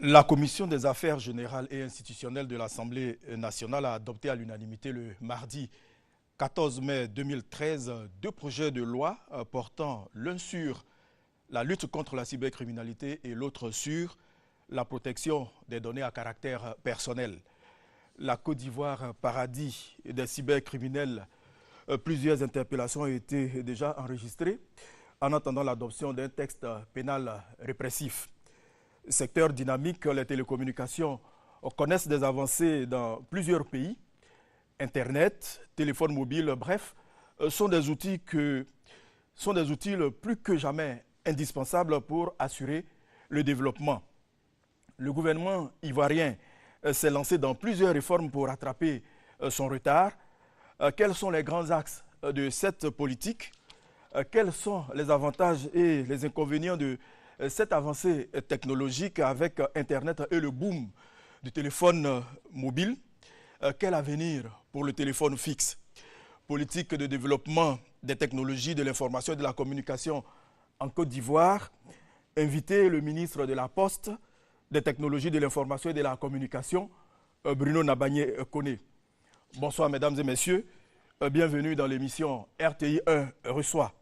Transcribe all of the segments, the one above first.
La Commission des affaires générales et institutionnelles de l'Assemblée nationale a adopté à l'unanimité le mardi 14 mai 2013 deux projets de loi portant l'un sur la lutte contre la cybercriminalité et l'autre sur la protection des données à caractère personnel. La Côte d'Ivoire, paradis des cybercriminels, plusieurs interpellations ont été déjà enregistrées en attendant l'adoption d'un texte pénal répressif. Secteur dynamique, les télécommunications connaissent des avancées dans plusieurs pays. Internet, téléphone mobile, bref, sont des outils plus que jamais indispensables pour assurer le développement. Le gouvernement ivoirien s'est lancé dans plusieurs réformes pour rattraper son retard. Quels sont les grands axes de cette politique? Quels sont les avantages et les inconvénients de cette avancée technologique avec Internet et le boom du téléphone mobile? Quel avenir pour le téléphone fixe? Politique de développement des technologies de l'information et de la communication en Côte d'Ivoire. Inviter le ministre de la Poste, des technologies de l'information et de la communication, Bruno Nabagné-Koné. Bonsoir mesdames et messieurs, bienvenue dans l'émission RTI 1 reçoit.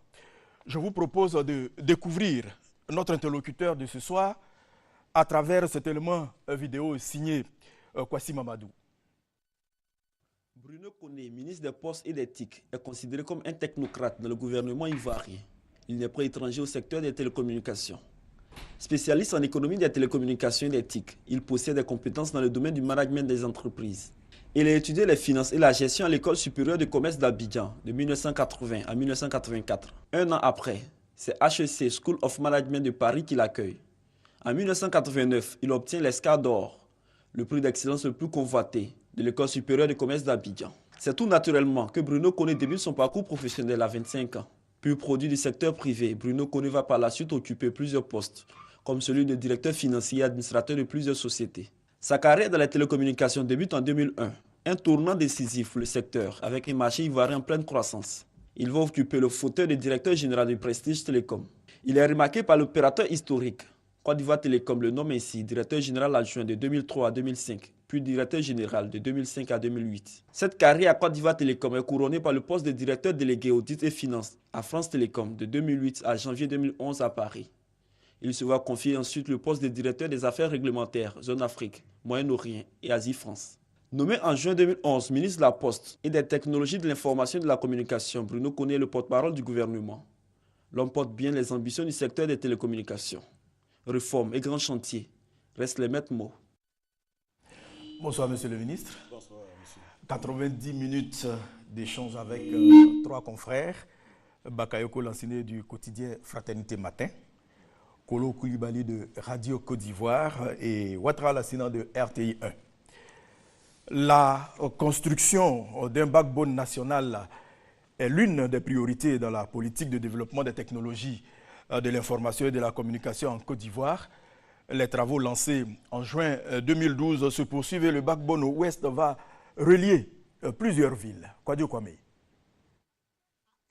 Je vous propose de découvrir notre interlocuteur de ce soir à travers cet élément vidéo signé Kwasi Mamadou. Bruno Koné, ministre des Postes et des TIC, est considéré comme un technocrate dans le gouvernement ivoirien. Il n'est pas étranger au secteur des télécommunications. Spécialiste en économie des télécommunications et des TIC, il possède des compétences dans le domaine du management des entreprises. Il a étudié les finances et la gestion à l'École supérieure de commerce d'Abidjan de 1980 à 1984. Un an après, c'est HEC School of Management de Paris qui l'accueille. En 1989, il obtient l'Escar d'or, le prix d'excellence le plus convoité de l'École supérieure de commerce d'Abidjan. C'est tout naturellement que Bruno Koné débute son parcours professionnel à 25 ans. Pur produit du secteur privé, Bruno Koné va par la suite occuper plusieurs postes, comme celui de directeur financier et administrateur de plusieurs sociétés. Sa carrière dans les télécommunications débute en 2001, un tournant décisif pour le secteur avec un marché ivoirien en pleine croissance. Il va occuper le fauteuil de directeur général du Prestige Télécom. Il est remarqué par l'opérateur historique. Côte d'Ivoire Télécom le nomme ainsi directeur général adjoint de 2003 à 2005, puis directeur général de 2005 à 2008. Cette carrière à Côte d'Ivoire Télécom est couronnée par le poste de directeur délégué audit et finances à France Télécom de 2008 à janvier 2011 à Paris. Il se voit confier ensuite le poste de directeur des affaires réglementaires, zone Afrique, Moyen-Orient et Asie-France. Nommé en juin 2011 ministre de la Poste et des technologies de l'information et de la communication, Bruno Koné est le porte-parole du gouvernement. L'homme porte bien les ambitions du secteur des télécommunications. Réformes et grands chantiers restent les maîtres mots. Bonsoir monsieur le ministre. Bonsoir monsieur. 90 minutes d'échange avec trois confrères. Bakayoko Lanciné du quotidien Fraternité Matin, Kolo Koulibaly de Radio Côte d'Ivoire et Ouattara Lassina de RTI 1. La construction d'un backbone national est l'une des priorités dans la politique de développement des technologies de l'information et de la communication en Côte d'Ivoire. Les travaux lancés en juin 2012 se poursuivent et le backbone ouest va relier plusieurs villes. Kwadio Kwame.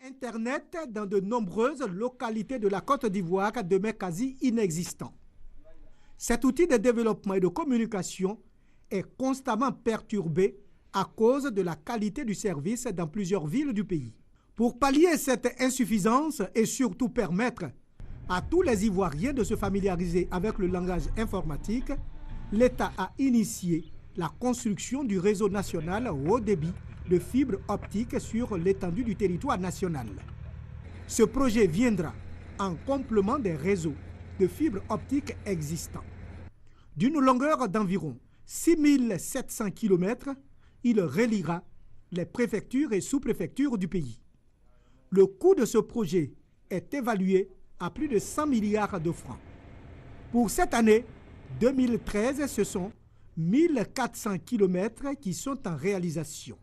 Internet dans de nombreuses localités de la Côte d'Ivoire demeure quasi inexistant. Cet outil de développement et de communication est constamment perturbé à cause de la qualité du service dans plusieurs villes du pays. Pour pallier cette insuffisance et surtout permettre à tous les Ivoiriens de se familiariser avec le langage informatique, l'État a initié la construction du réseau national haut débit de fibres optiques sur l'étendue du territoire national. Ce projet viendra en complément des réseaux de fibres optiques existants. D'une longueur d'environ 6700 km, il reliera les préfectures et sous-préfectures du pays. Le coût de ce projet est évalué à plus de 100 milliards de francs. Pour cette année 2013, ce sont 1400 km qui sont en réalisation.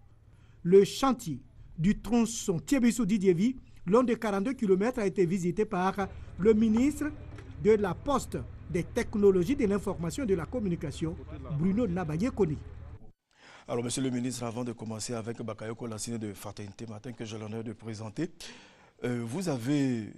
Le chantier du tronçon Thiébissou-Didievi, long de 42 km, a été visité par le ministre de la Poste, des technologies de l'information et de la communication, Bruno Nabagné-Koné. Alors, monsieur le ministre, avant de commencer avec Bakayoko Lanciné de Fraternité Matin, que j'ai l'honneur de présenter, vous avez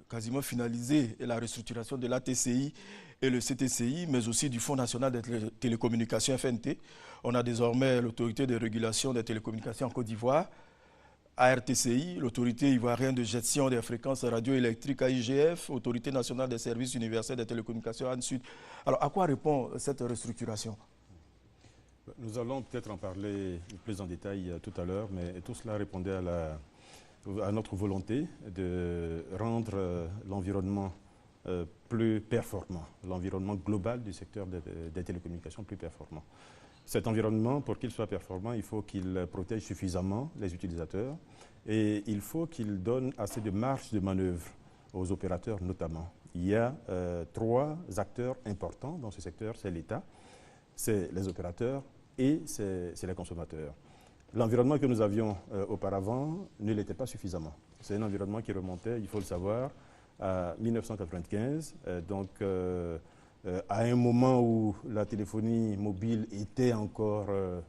quasiment finalisé la restructuration de l'ATCI et le CTCI, mais aussi du Fonds national des télécommunications FNT. On a désormais l'autorité de régulation des télécommunications en Côte d'Ivoire, ARTCI, l'autorité ivoirienne de gestion des fréquences radioélectriques AIGF, autorité nationale des services universels des télécommunications ANSUD. Alors, à quoi répond cette restructuration? Nous allons peut-être en parler plus en détail tout à l'heure, mais tout cela répondait à notre volonté de rendre l'environnement plus performant, l'environnement global du secteur des télécommunications plus performant. Cet environnement, pour qu'il soit performant, il faut qu'il protège suffisamment les utilisateurs et il faut qu'il donne assez de marge de manœuvre aux opérateurs notamment. Il y a 3 acteurs importants dans ce secteur, c'est l'État, c'est les opérateurs et c'est les consommateurs. L'environnement que nous avions auparavant ne l'était pas suffisamment. C'est un environnement qui remontait, il faut le savoir, à 1995, à un moment où la téléphonie mobile était encore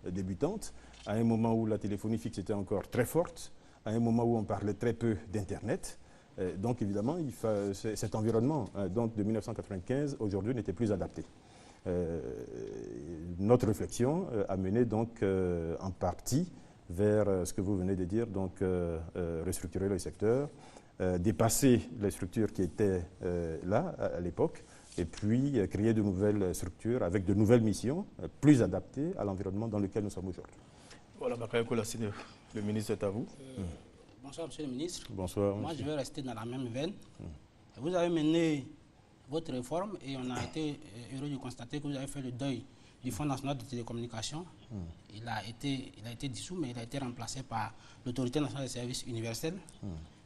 débutante, à un moment où la téléphonie fixe était encore très forte, à un moment où on parlait très peu d'Internet. Donc évidemment, cet environnement de 1995, aujourd'hui, n'était plus adapté. Notre réflexion a mené donc en partie vers ce que vous venez de dire, donc restructurer le secteur, dépasser les structures qui étaient là à l'époque, et puis créer de nouvelles structures avec de nouvelles missions plus adaptées à l'environnement dans lequel nous sommes aujourd'hui. Voilà, Bakayoko Lassine, le ministre est à vous. Bonsoir, monsieur le ministre. Bonsoir. Moi, je vais rester dans la même veine. Vous avez mené votre réforme et on a été heureux de constater que vous avez fait le deuil du Fonds national de télécommunications. Il a été dissous, mais il a été remplacé par l'autorité nationale des services universels.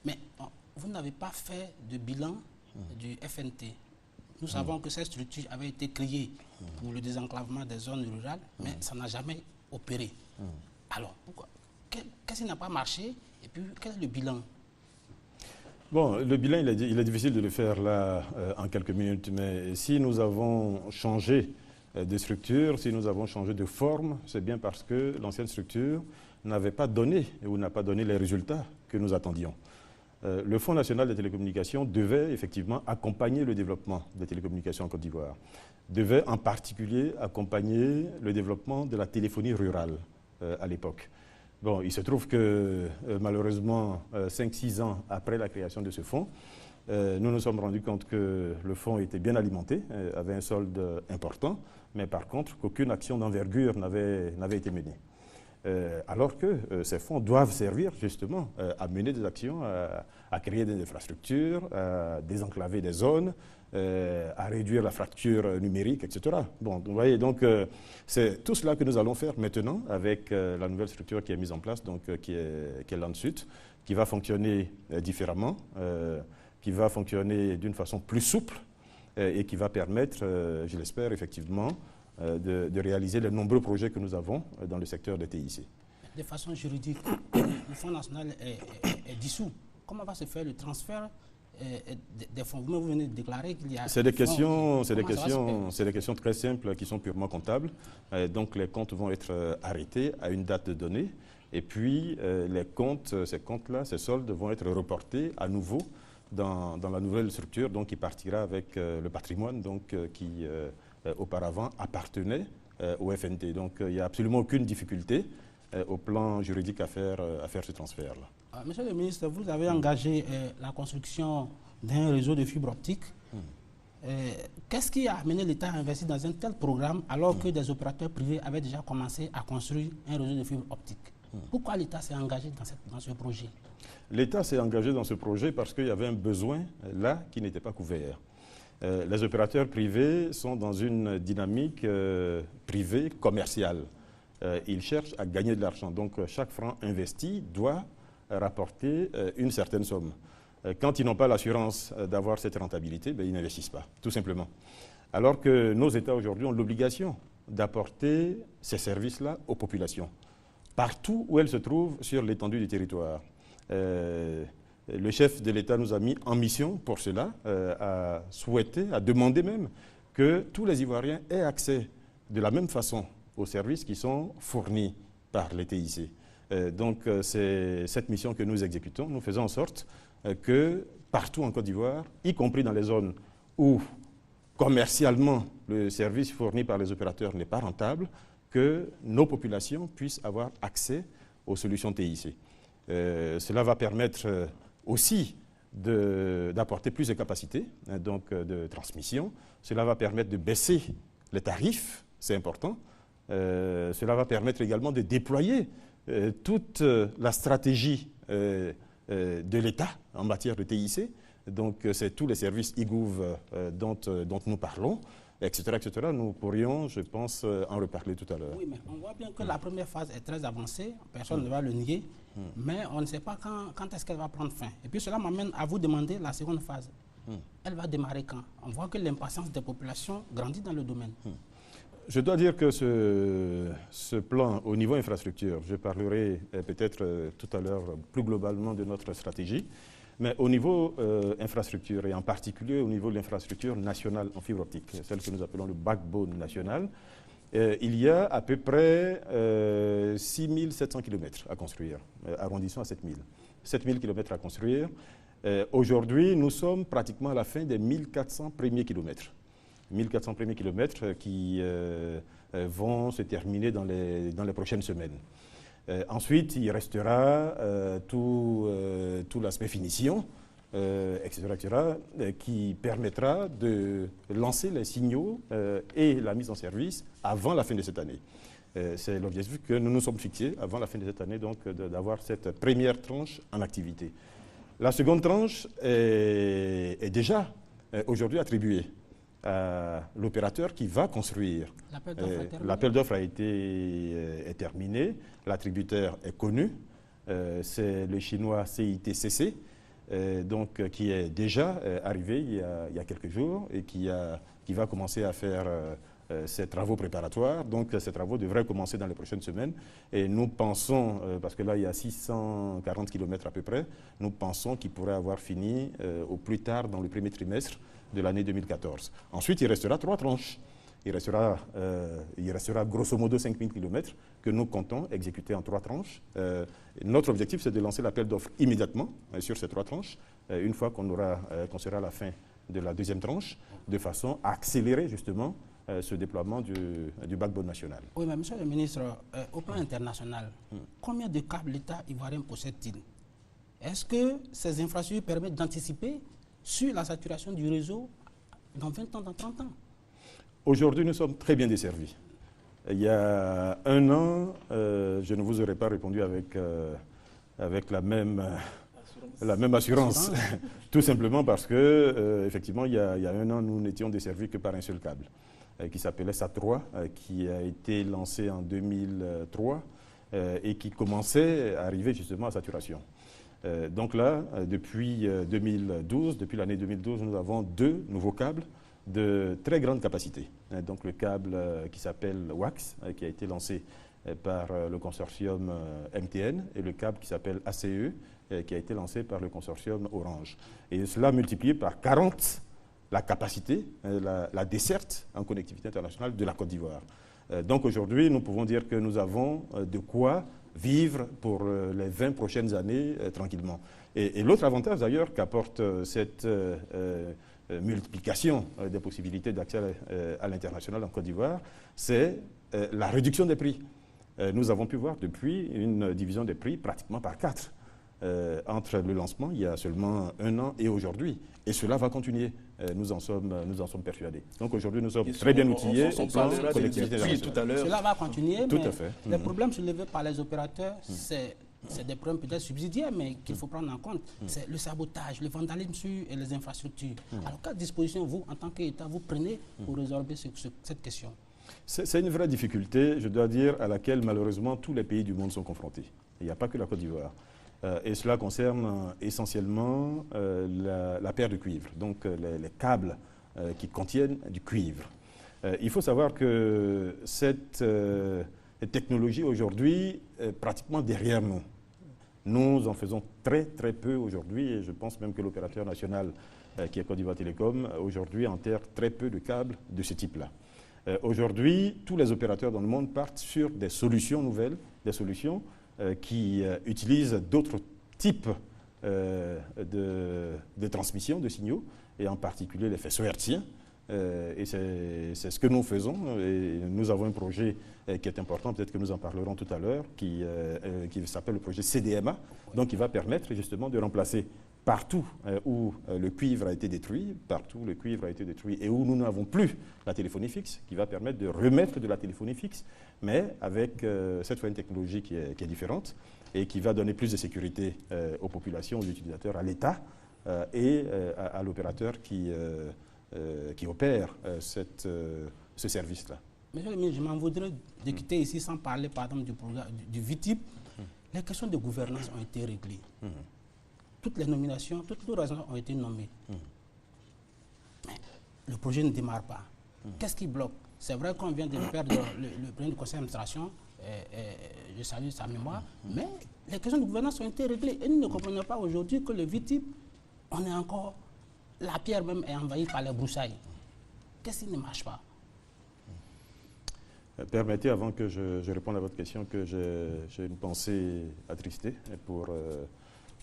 Mais vous n'avez pas fait de bilan du FNT. Nous savons que cette structure avait été créée pour le désenclavement des zones rurales, mais ça n'a jamais opéré. Alors, pourquoi? Qu'est-ce qui n'a pas marché et puis quel est le bilan? Bon, le bilan, il est difficile de le faire là en quelques minutes, mais si nous avons changé de structure, si nous avons changé de forme, c'est bien parce que l'ancienne structure n'avait pas donné ou n'a pas donné les résultats que nous attendions. Le Fonds national des télécommunications devait effectivement accompagner le développement des télécommunications en Côte d'Ivoire, devait en particulier accompagner le développement de la téléphonie rurale à l'époque. Bon, il se trouve que malheureusement, 5-6 ans après la création de ce fonds, nous nous sommes rendus compte que le fonds était bien alimenté, avait un solde important, mais par contre qu'aucune action d'envergure n'avait été menée. Alors que ces fonds doivent servir justement à mener des actions, à créer des infrastructures, à désenclaver des zones, à réduire la fracture numérique, etc. Bon, vous voyez, donc c'est tout cela que nous allons faire maintenant avec la nouvelle structure qui est mise en place, donc qui est l'ANSUD, qui va fonctionner différemment, qui va fonctionner d'une façon plus souple et qui va permettre, je l'espère effectivement, de réaliser les nombreux projets que nous avons dans le secteur des TIC. De façon juridique, le Fonds national est dissous. Comment va se faire le transfert des fonds? Vous venez de déclarer qu'il y a... C'est des questions très simples qui sont purement comptables. Donc les comptes vont être arrêtés à une date donnée. Et puis ces comptes-là, ces soldes vont être reportés à nouveau dans la nouvelle structure donc, qui partira avec le patrimoine donc, qui... auparavant appartenait au FNT. Donc il n'y a absolument aucune difficulté au plan juridique à faire ce transfert-là. Monsieur le ministre, vous avez engagé la construction d'un réseau de fibre optique. Qu'est-ce qui a amené l'État à investir dans un tel programme alors que des opérateurs privés avaient déjà commencé à construire un réseau de fibre optique? Pourquoi l'État s'est engagé dans ce projet? L'État s'est engagé dans ce projet parce qu'il y avait un besoin là qui n'était pas couvert. Les opérateurs privés sont dans une dynamique privée commerciale. Ils cherchent à gagner de l'argent. Donc, chaque franc investi doit rapporter une certaine somme. Quand ils n'ont pas l'assurance d'avoir cette rentabilité, ils n'investissent pas, tout simplement. Alors que nos États aujourd'hui ont l'obligation d'apporter ces services-là aux populations, partout où elles se trouvent sur l'étendue du territoire. Le chef de l'État nous a mis en mission pour cela, à souhaiter, à demander même que tous les Ivoiriens aient accès de la même façon aux services qui sont fournis par les TIC. Donc c'est cette mission que nous exécutons. Nous faisons en sorte que partout en Côte d'Ivoire, y compris dans les zones où commercialement le service fourni par les opérateurs n'est pas rentable, que nos populations puissent avoir accès aux solutions TIC. Cela va permettre aussi d'apporter plus de capacités donc de transmission. Cela va permettre de baisser les tarifs, c'est important. Cela va permettre également de déployer toute la stratégie de l'État en matière de TIC. Donc, c'est tous les services IGOUV dont nous parlons, etc., etc. Nous pourrions, je pense, en reparler tout à l'heure. Oui, mais on voit bien que la première phase est très avancée, personne ne va le nier, mais on ne sait pas quand est-ce qu'elle va prendre fin. Et puis cela m'amène à vous demander la seconde phase. Elle va démarrer quand? On voit que l'impatience des populations grandit dans le domaine. Je dois dire que ce plan au niveau infrastructure, je parlerai peut-être tout à l'heure plus globalement de notre stratégie, mais au niveau infrastructure et en particulier au niveau de l'infrastructure nationale en fibre optique, celle que nous appelons le backbone national, il y a à peu près 6700 km à construire, arrondissons à 7000. 7000 km à construire. Aujourd'hui, nous sommes pratiquement à la fin des 1400 premiers kilomètres. 1400 premiers kilomètres qui vont se terminer dans les prochaines semaines. Ensuite, il restera tout l'aspect finition, etc., qui permettra de lancer les signaux et la mise en service avant la fin de cette année. C'est l'objectif que nous nous sommes fixés avant la fin de cette année, donc d'avoir cette première tranche en activité. La seconde tranche est déjà aujourd'hui attribuée à l'opérateur qui va construire. L'appel d'offres a été terminé, l'attributaire est connu, c'est le chinois CITCC, donc, qui est déjà arrivé il y a quelques jours et qui va commencer à faire ces travaux préparatoires. Donc ces travaux devraient commencer dans les prochaines semaines et nous pensons, parce que là il y a 640 km à peu près, nous pensons qu'il pourrait avoir fini au plus tard dans le premier trimestre de l'année 2014. Ensuite il restera 3 tranches. Il restera grosso modo 5000 km que nous comptons exécuter en 3 tranches. Notre objectif c'est de lancer l'appel d'offres immédiatement sur ces 3 tranches, une fois qu'on sera à la fin de la deuxième tranche, de façon à accélérer justement ce déploiement du backbone national. Oui, mais monsieur le ministre, au plan international, combien de câbles l'État ivoirien possède-t-il? Est-ce que ces infrastructures permettent d'anticiper sur la saturation du réseau dans 20 ans, dans 30 ans? Aujourd'hui, nous sommes très bien desservis. Il y a 1 an, je ne vous aurais pas répondu avec la même assurance. Tout simplement parce que, effectivement, il y a 1 an, nous n'étions desservis que par un seul câble, qui s'appelait SAT3, qui a été lancé en 2003 et qui commençait à arriver justement à saturation. Donc là, depuis l'année 2012, nous avons 2 nouveaux câbles de très grande capacité. Donc le câble qui s'appelle WAX, qui a été lancé par le consortium MTN, et le câble qui s'appelle ACE, qui a été lancé par le consortium Orange. Et cela multiplié par 40 la capacité, la desserte en connectivité internationale de la Côte d'Ivoire. Donc aujourd'hui, nous pouvons dire que nous avons de quoi vivre pour les 20 prochaines années tranquillement. Et l'autre avantage d'ailleurs qu'apporte cette multiplication des possibilités d'accès à l'international en Côte d'Ivoire, c'est la réduction des prix. Nous avons pu voir depuis une division des prix pratiquement par 4 entre le lancement, il y a seulement 1 an, et aujourd'hui. Et cela va continuer. Nous en sommes persuadés. Donc aujourd'hui, nous sommes très bien outillés au plan de connectivité internationale. Cela va continuer, tout mais à fait. Les problèmes soulevés par les opérateurs, c'est des problèmes peut-être subsidiaires, mais qu'il faut prendre en compte. C'est le sabotage, le vandalisme sur les infrastructures. Alors, quelle disposition, vous, en tant qu'État, vous prenez pour résorber cette question? C'est une vraie difficulté, je dois dire, à laquelle malheureusement tous les pays du monde sont confrontés. Il n'y a pas que la Côte d'Ivoire. Et cela concerne essentiellement la paire de cuivre, donc les câbles qui contiennent du cuivre. Il faut savoir que cette technologie aujourd'hui est pratiquement derrière nous. Nous en faisons très très peu aujourd'hui et je pense même que l'opérateur national qui est Côte d'Ivoire Télécom aujourd'hui enterre très peu de câbles de ce type-là. Aujourd'hui, tous les opérateurs dans le monde partent sur des solutions nouvelles, des solutions qui utilisent d'autres types de transmission de signaux, et en particulier les faisceaux hertziens, Et c'est ce que nous faisons. Et nous avons un projet qui est important, peut-être que nous en parlerons tout à l'heure, qui s'appelle le projet CDMA, donc qui va permettre justement de remplacer partout où le cuivre a été détruit, et où nous n'avons plus la téléphonie fixe, qui va permettre de remettre de la téléphonie fixe, mais avec cette fois une technologie qui est différente et qui va donner plus de sécurité aux populations, aux utilisateurs, à l'État et à l'opérateur qui opère ce service-là. Monsieur le ministre, je m'en voudrais de quitter ici sans parler par exemple du VITIB. Les questions de gouvernance ont été réglées. Toutes les nominations, toutes les raisons ont été nommées. Mais le projet ne démarre pas. Qu'est-ce qui bloque? C'est vrai qu'on vient de perdre le président du conseil d'administration, je salue sa mémoire, mais les questions de gouvernance ont été réglées. Et nous ne comprenons pas aujourd'hui que le VITIB, on est encore, la pierre même est envahie par les broussailles. Qu'est-ce qui ne marche pas? Permettez, avant que je réponde à votre question, que j'ai une pensée attristée pour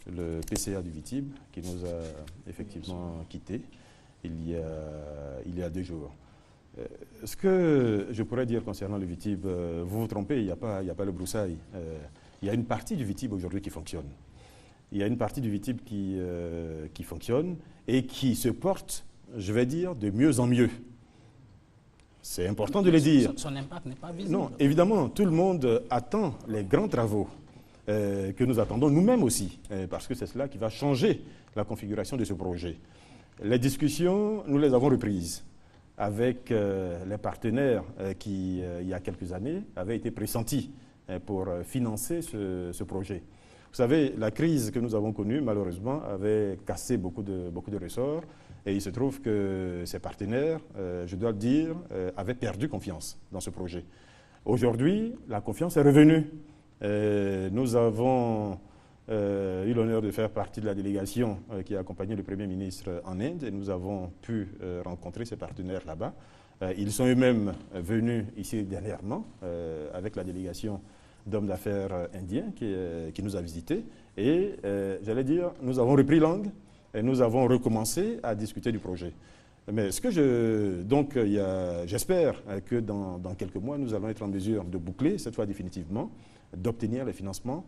le PCA du VITIB, qui nous a effectivement quittés il y a 2 jours. Ce que je pourrais dire concernant le VITIB, vous vous trompez, il n'y a pas le broussaille. Il y a une partie du VITIB aujourd'hui qui fonctionne. Il y a une partie du VITIB qui fonctionne et qui se porte, je vais dire, de mieux en mieux. C'est important de le dire. Son impact n'est pas visible. Non, évidemment, tout le monde attend les grands travaux que nous attendons nous-mêmes aussi, parce que c'est cela qui va changer la configuration de ce projet. Les discussions, nous les avons reprises avec les partenaires qui, il y a quelques années, avaient été pressentis pour financer ce projet. Vous savez, la crise que nous avons connue, malheureusement, avait cassé beaucoup de ressorts. Et il se trouve que ces partenaires, je dois le dire, avaient perdu confiance dans ce projet. Aujourd'hui, la confiance est revenue. Nous avons eu l'honneur de faire partie de la délégation qui a accompagné le Premier ministre en Inde et nous avons pu rencontrer ces partenaires là-bas. Ils sont eux-mêmes venus ici dernièrement avec la délégation d'hommes d'affaires indiens qui nous a visités. Et j'allais dire, nous avons repris langue. Et nous avons recommencé à discuter du projet. Mais ce que donc, j'espère que dans quelques mois, nous allons être en mesure de boucler, cette fois définitivement, d'obtenir les financements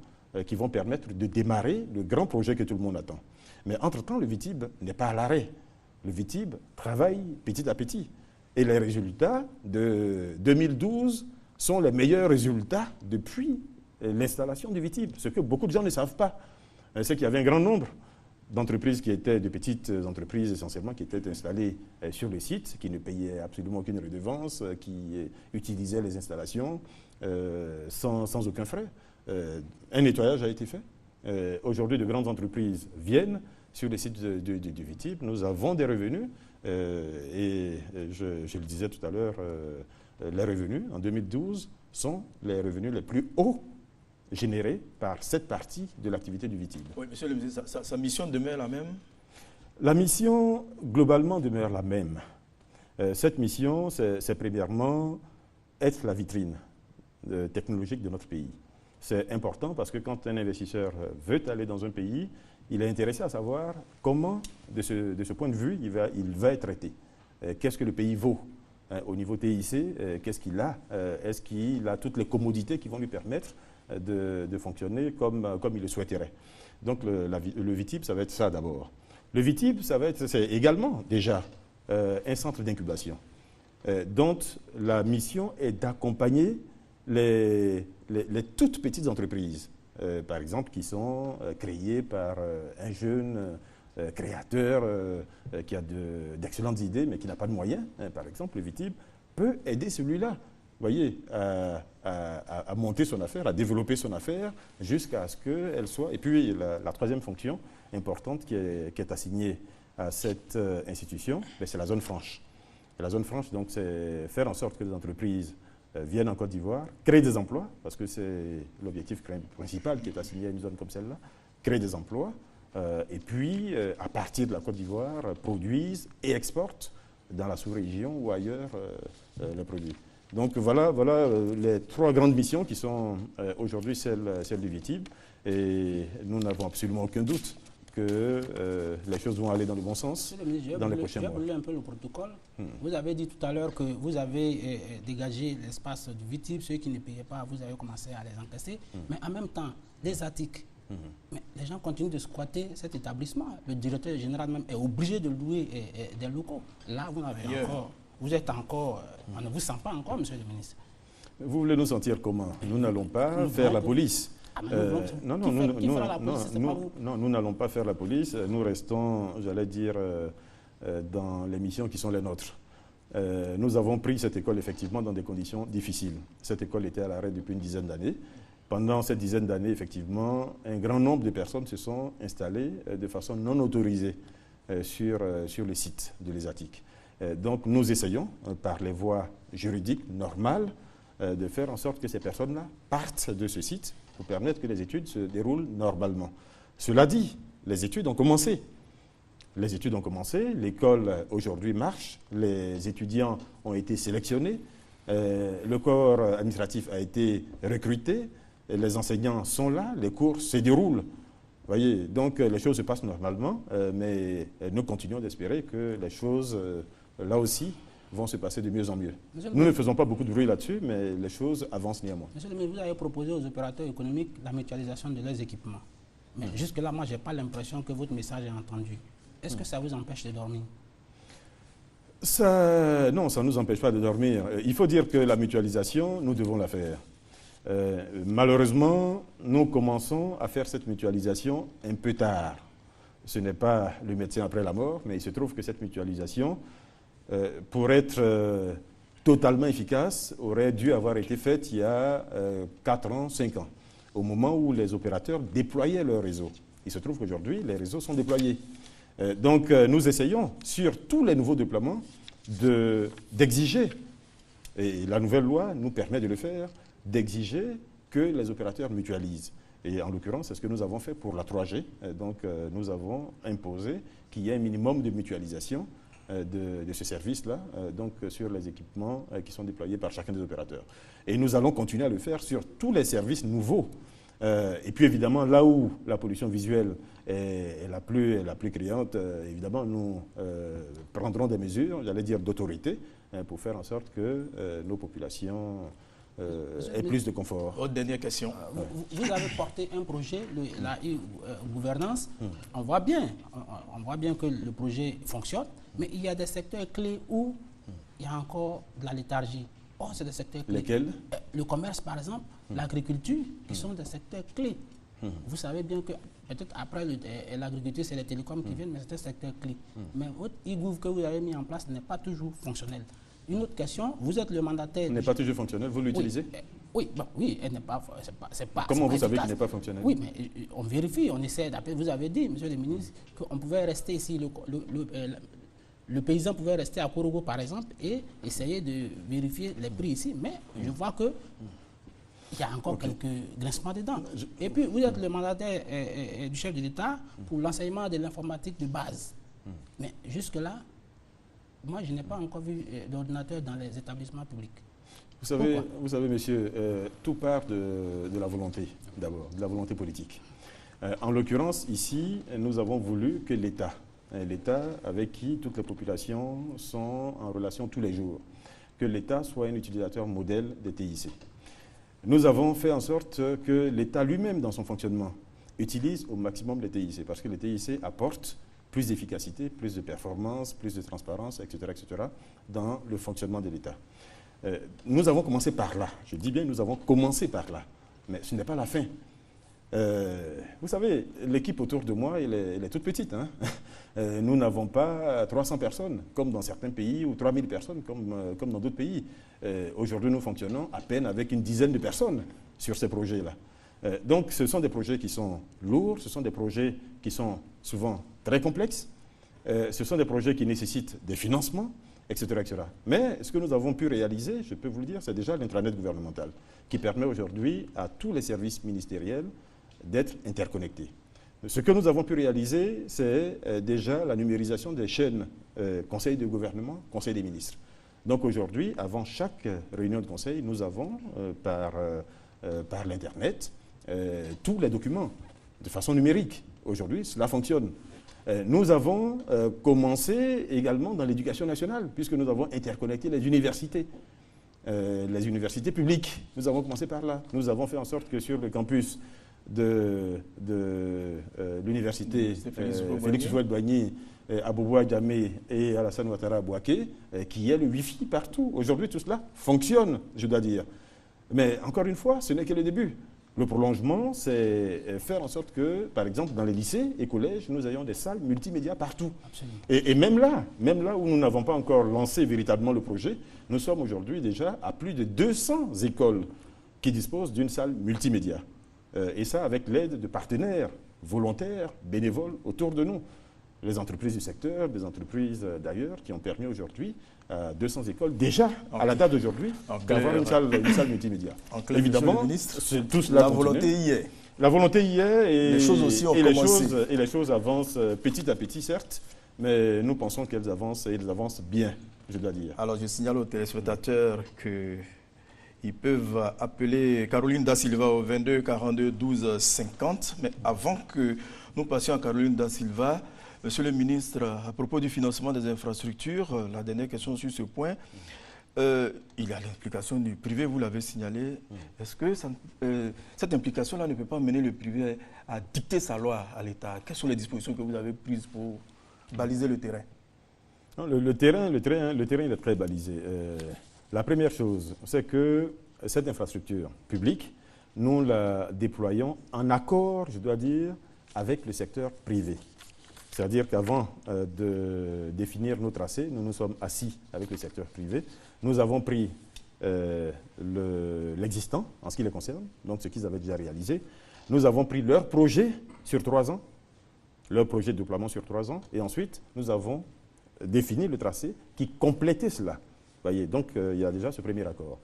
qui vont permettre de démarrer le grand projet que tout le monde attend. Mais entre-temps, le VITIB n'est pas à l'arrêt. Le VITIB travaille petit à petit. Et les résultats de 2012 sont les meilleurs résultats depuis l'installation du VITIB. Ce que beaucoup de gens ne savent pas, c'est qu'il y avait un grand nombre d'entreprises qui étaient de petites entreprises essentiellement qui étaient installées sur le site, qui ne payaient absolument aucune redevance, qui utilisaient les installations sans aucun frais. Un nettoyage a été fait. Aujourd'hui, de grandes entreprises viennent sur le site du VITIB. Nous avons des revenus et je le disais tout à l'heure, les revenus en 2012 sont les revenus les plus hauts générée par cette partie de l'activité du VITIB. Oui, monsieur le ministre, sa mission demeure la même? La mission, globalement, demeure la même. Cette mission, c'est premièrement être la vitrine technologique de notre pays. C'est important parce que quand un investisseur veut aller dans un pays, il est intéressé à savoir comment, de ce point de vue, il va être traité. Qu'est-ce que le pays vaut au niveau TIC? Qu'est-ce qu'il a? Est-ce qu'il a toutes les commodités qui vont lui permettre de fonctionner comme il le souhaiterait. Donc le VITIB, ça va être ça d'abord. Le VITIB, c'est également déjà un centre d'incubation dont la mission est d'accompagner les toutes petites entreprises, par exemple, qui sont créées par un jeune créateur qui a d'excellentes idées mais qui n'a pas de moyens. Par exemple, le VITIB peut aider celui-là, voyez, à monter son affaire, à développer son affaire jusqu'à ce qu'elle soit... Et puis la troisième fonction importante qui est assignée à cette institution, c'est la zone franche. Et la zone franche, donc, c'est faire en sorte que les entreprises viennent en Côte d'Ivoire, créer des emplois, parce que c'est l'objectif principal qui est assigné à une zone comme celle-là, créer des emplois, et puis, à partir de la Côte d'Ivoire, produisent et exportent dans la sous-région ou ailleurs les produits. Donc voilà les 3 grandes missions qui sont aujourd'hui celles du VITIB. Et nous n'avons absolument aucun doute que les choses vont aller dans le bon sens dans les prochains mois. Je vais brûler un peu le protocole. Vous avez dit tout à l'heure que vous avez dégagé l'espace du VITIP, ceux qui ne payaient pas, vous avez commencé à les encaisser. Mais en même temps, les ATIC, mais les gens continuent de squatter cet établissement. Le directeur général même est obligé de louer des locaux. Là, vous êtes encore, on ne vous sent pas encore, monsieur le ministre. Vous voulez nous sentir comment? Nous n'allons pas faire la police. Non, nous n'allons pas faire la police. Nous restons, j'allais dire, dans les missions qui sont les nôtres. Nous avons pris cette école effectivement dans des conditions difficiles. Cette école était à l'arrêt depuis une dizaine d'années. Pendant cette dizaine d'années, effectivement, un grand nombre de personnes se sont installées de façon non autorisée sur le site de l'ESATIC. Donc nous essayons, par les voies juridiques normales, de faire en sorte que ces personnes-là partent de ce site pour permettre que les études se déroulent normalement. Cela dit, les études ont commencé. Les études ont commencé, l'école aujourd'hui marche, les étudiants ont été sélectionnés, le corps administratif a été recruté, les enseignants sont là, les cours se déroulent. Vous voyez, donc les choses se passent normalement, mais nous continuons d'espérer que les choses, là aussi, vont se passer de mieux en mieux. Nous ne faisons pas beaucoup de bruit là-dessus, mais les choses avancent néanmoins. Monsieur le ministre, vous avez proposé aux opérateurs économiques la mutualisation de leurs équipements. Mais jusque-là, moi, je n'ai pas l'impression que votre message est entendu. Est-ce que ça vous empêche de dormir? Non, ça ne nous empêche pas de dormir. Il faut dire que la mutualisation, nous devons la faire. Malheureusement, nous commençons à faire cette mutualisation un peu tard. Ce n'est pas le médecin après la mort, mais il se trouve que cette mutualisation, pour être totalement efficace, aurait dû avoir été faite il y a 4 ans, 5 ans, au moment où les opérateurs déployaient leur réseau. Il se trouve qu'aujourd'hui, les réseaux sont déployés. Donc, nous essayons, sur tous les nouveaux déploiements, d'exiger, et la nouvelle loi nous permet de le faire, d'exiger que les opérateurs mutualisent. Et en l'occurrence, c'est ce que nous avons fait pour la 3G. Donc, nous avons imposé qu'il y ait un minimum de mutualisation de ce service-là, donc sur les équipements qui sont déployés par chacun des opérateurs. Et nous allons continuer à le faire sur tous les services nouveaux. Et puis évidemment, là où la pollution visuelle est la plus criante, évidemment, nous prendrons des mesures, j'allais dire d'autorité, pour faire en sorte que nos populations aient plus de confort. Autre dernière question. Vous avez porté un projet, la gouvernance. On voit bien que le projet fonctionne, mais il y a des secteurs clés où il y a encore de la léthargie. Or, c'est des secteurs clés. Lesquels? Le commerce, par exemple, l'agriculture, qui sont des secteurs clés. Vous savez bien que, peut-être après l'agriculture, c'est les télécoms qui viennent, mais c'est un secteur clé. Mais votre e-gouv que vous avez mis en place n'est pas toujours fonctionnel. Une autre question, vous êtes le mandataire... Il n'est pas toujours fonctionnel, vous l'utilisez? Oui, elle n'est pas... Comment vous savez qu'il n'est pas fonctionnel? Oui, mais on vérifie, on essaie d'appeler. Vous avez dit, monsieur le ministre, qu'on pouvait rester ici, le paysan pouvait rester à Korogo, par exemple, et essayer de vérifier les prix ici. Mais je vois que il y a encore quelques grincements dedans. Et puis, vous êtes le mandataire du chef de l'État pour l'enseignement de l'informatique de base. Mais jusque-là, moi, je n'ai pas encore vu d'ordinateur dans les établissements publics. Vous savez, monsieur, tout part de la volonté, d'abord, de la volonté politique. En l'occurrence, ici, nous avons voulu que l'État avec qui toutes les populations sont en relation tous les jours, que l'État soit un utilisateur modèle des TIC. Nous avons fait en sorte que l'État lui-même, dans son fonctionnement, utilise au maximum les TIC, parce que les TIC apportent plus d'efficacité, plus de performance, plus de transparence, etc., dans le fonctionnement de l'État. Nous avons commencé par là. Je dis bien nous avons commencé par là, mais ce n'est pas la fin. Vous savez, l'équipe autour de moi, elle est toute petite. Hein. Nous n'avons pas 300 personnes, comme dans certains pays, ou 3000 personnes, comme dans d'autres pays. Aujourd'hui, nous fonctionnons à peine avec une dizaine de personnes sur ces projets-là. Donc, ce sont des projets qui sont lourds, ce sont des projets qui sont souvent très complexes, ce sont des projets qui nécessitent des financements, etc., etc. Mais ce que nous avons pu réaliser, je peux vous le dire, c'est déjà l'intranet gouvernemental, qui permet aujourd'hui à tous les services ministériels d'être interconnectés. Ce que nous avons pu réaliser, c'est déjà la numérisation des chaînes Conseil de gouvernement, Conseil des ministres. Donc aujourd'hui, avant chaque réunion de conseil, nous avons par l'Internet tous les documents de façon numérique. Aujourd'hui, cela fonctionne. Nous avons commencé également dans l'éducation nationale, puisque nous avons interconnecté les universités publiques. Nous avons commencé par là. Nous avons fait en sorte que sur le campus de l'université Félix Houphouët-Boigny à Bobo-Djamé et à Alassane Ouattara à Bouaké, qu'il y ait le Wi-Fi partout. Aujourd'hui, tout cela fonctionne, je dois dire. Mais encore une fois, ce n'est que le début. Le prolongement, c'est faire en sorte que, par exemple, dans les lycées et collèges, nous ayons des salles multimédia partout. Et même là où nous n'avons pas encore lancé véritablement le projet, nous sommes aujourd'hui déjà à plus de 200 écoles qui disposent d'une salle multimédia. Et ça avec l'aide de partenaires volontaires, bénévoles autour de nous. Les entreprises du secteur, des entreprises d'ailleurs, qui ont permis aujourd'hui à 200 écoles, déjà, à la date d'aujourd'hui, d'avoir une salle multimédia. En clair, évidemment, tout cela la volonté y est. La volonté y est et les choses aussi ont commencé. Les choses avancent petit à petit, certes, mais nous pensons qu'elles avancent et elles avancent bien, je dois dire. Alors, je signale aux téléspectateurs qu'ils peuvent appeler Caroline Da Silva au 22 42 12 50. Mais avant que nous passions à Caroline Da Silva, Monsieur le ministre, à propos du financement des infrastructures, la dernière question sur ce point, il y a l'implication du privé, vous l'avez signalé. Est-ce que cette implication-là ne peut pas mener le privé à dicter sa loi à l'État? Quelles sont les dispositions que vous avez prises pour baliser le terrain? Non, le terrain, il est très balisé. La première chose, c'est que cette infrastructure publique, nous la déployons en accord, je dois dire, avec le secteur privé. C'est-à-dire qu'avant de définir nos tracés, nous nous sommes assis avec le secteur privé. Nous avons pris l'existant en ce qui les concerne, donc ce qu'ils avaient déjà réalisé. Nous avons pris leur projet sur 3 ans, leur projet de déploiement sur 3 ans, et ensuite nous avons défini le tracé qui complétait cela. Voyez, donc il y a déjà ce premier accord.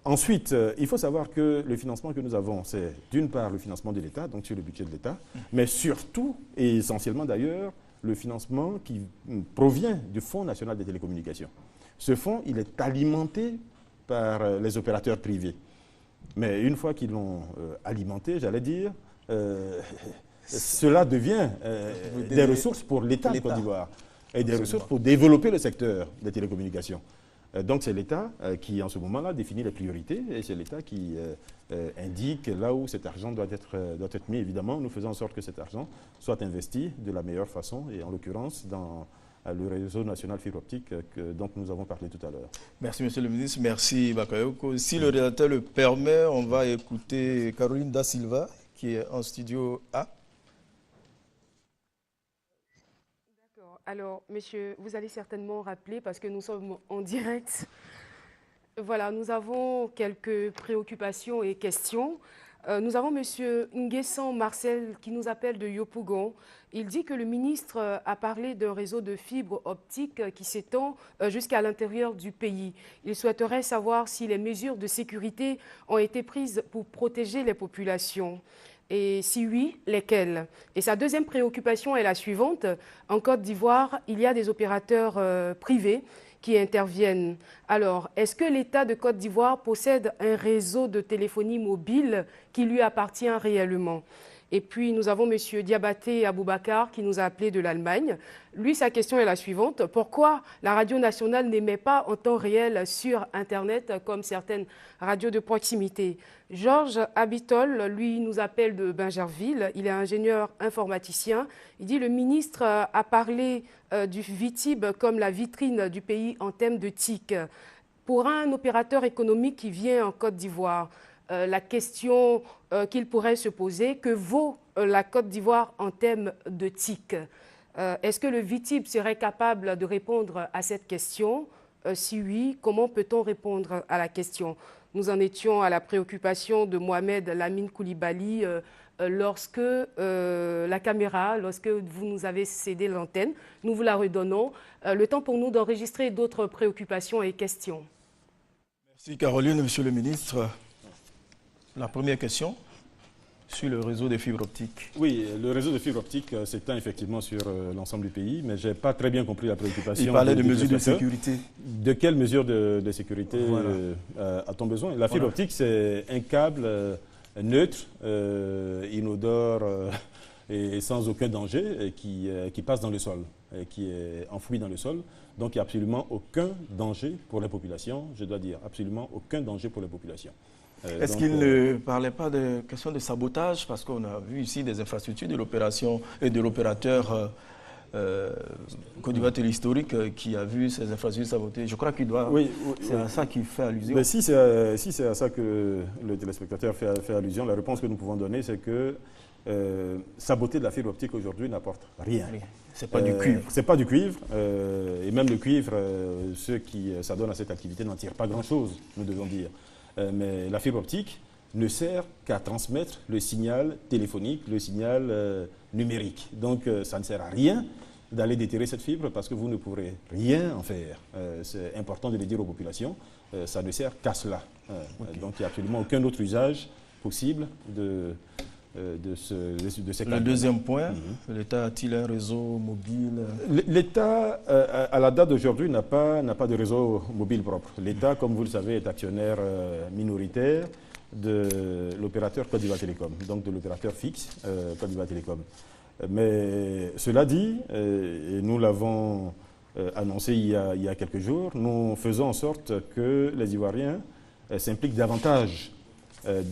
Ensuite, il faut savoir que le financement que nous avons, c'est d'une part le financement de l'État, donc sur le budget de l'État, mais surtout, et essentiellement d'ailleurs, le financement qui provient du Fonds national des télécommunications. Ce fonds, il est alimenté par les opérateurs privés. Mais une fois qu'ils l'ont alimenté, j'allais dire, cela devient des ressources pour l'État de Côte d'Ivoire et des ressources pour développer le secteur des télécommunications. Donc c'est l'État qui, en ce moment-là, définit les priorités et c'est l'État qui indique là où cet argent doit être mis. Évidemment, nous faisons en sorte que cet argent soit investi de la meilleure façon et en l'occurrence dans le réseau national fibre optique dont nous avons parlé tout à l'heure. Merci, Monsieur le ministre. Merci, Bakayoko. Si le rédacteur le permet, on va écouter Caroline Da Silva qui est en studio A. Alors, monsieur, vous allez certainement rappeler, parce que nous sommes en direct, voilà, nous avons quelques préoccupations et questions. Nous avons monsieur Nguessan Marcel qui nous appelle de Yopougon. Il dit que le ministre a parlé d'un réseau de fibres optiques qui s'étend jusqu'à l'intérieur du pays. Il souhaiterait savoir si les mesures de sécurité ont été prises pour protéger les populations. Et si oui, lesquels? Et sa deuxième préoccupation est la suivante. En Côte d'Ivoire, il y a des opérateurs privés qui interviennent. Alors, est-ce que l'État de Côte d'Ivoire possède un réseau de téléphonie mobile qui lui appartient réellement? Et puis, nous avons M. Diabaté Aboubakar qui nous a appelé de l'Allemagne. Lui, sa question est la suivante. Pourquoi la radio nationale n'émet pas en temps réel sur Internet comme certaines radios de proximité? Georges Abitol, lui, nous appelle de Bingerville. Il est ingénieur informaticien. Il dit le ministre a parlé du VITIB comme la vitrine du pays en termes de TIC. Pour un opérateur économique qui vient en Côte d'Ivoire, la question qu'il pourrait se poser, que vaut la Côte d'Ivoire en termes de TIC? Est-ce que le VITIB serait capable de répondre à cette question? Si oui, comment peut-on répondre à la question? Nous en étions à la préoccupation de Mohamed Lamine Koulibaly lorsque la caméra, lorsque vous nous avez cédé l'antenne, nous vous la redonnons. Le temps pour nous d'enregistrer d'autres préoccupations et questions. Merci Caroline, Monsieur le ministre. La première question sur le réseau de fibres optiques. Oui, le réseau de fibres optiques s'étend effectivement sur l'ensemble du pays, mais je n'ai pas très bien compris la préoccupation. Il parlait de mesures de sécurité. De quelles mesures de sécurité a-t-on besoin? La fibre optique, c'est un câble neutre, inodore et sans aucun danger qui passe dans le sol, qui est enfoui dans le sol. Donc il n'y a absolument aucun danger pour les populations, je dois dire, absolument aucun danger pour les populations. Est-ce qu'il ne parlait pas de question de sabotage? Parce qu'on a vu ici des infrastructures de l'opération et de l'opérateur Côte d'Ivoire Téléhistorique qui a vu ces infrastructures sabotées. Je crois qu'il doit... c'est à ça qu'il fait allusion. Mais si c'est à ça que le téléspectateur fait allusion, la réponse que nous pouvons donner, c'est que saboter de la fibre optique aujourd'hui n'apporte rien. C'est pas du cuivre. C'est pas du cuivre. Et même le cuivre, ceux qui s'adonnent à cette activité n'en tirent pas grand-chose, nous devons dire. Mais la fibre optique ne sert qu'à transmettre le signal téléphonique, le signal numérique. Donc ça ne sert à rien d'aller déterrer cette fibre parce que vous ne pourrez rien en faire. C'est important de le dire aux populations. Ça ne sert qu'à cela. Donc il n'y a absolument aucun autre usage possible de ces Le deuxième point, l'État a-t-il un réseau mobile? L'État, à la date d'aujourd'hui, n'a pas de réseau mobile propre. L'État, comme vous le savez, est actionnaire minoritaire de l'opérateur Côte d'Ivoire Télécom, donc de l'opérateur fixe Côte d'Ivoire Télécom. Mais cela dit, et nous l'avons annoncé il y a quelques jours, nous faisons en sorte que les Ivoiriens s'impliquent davantage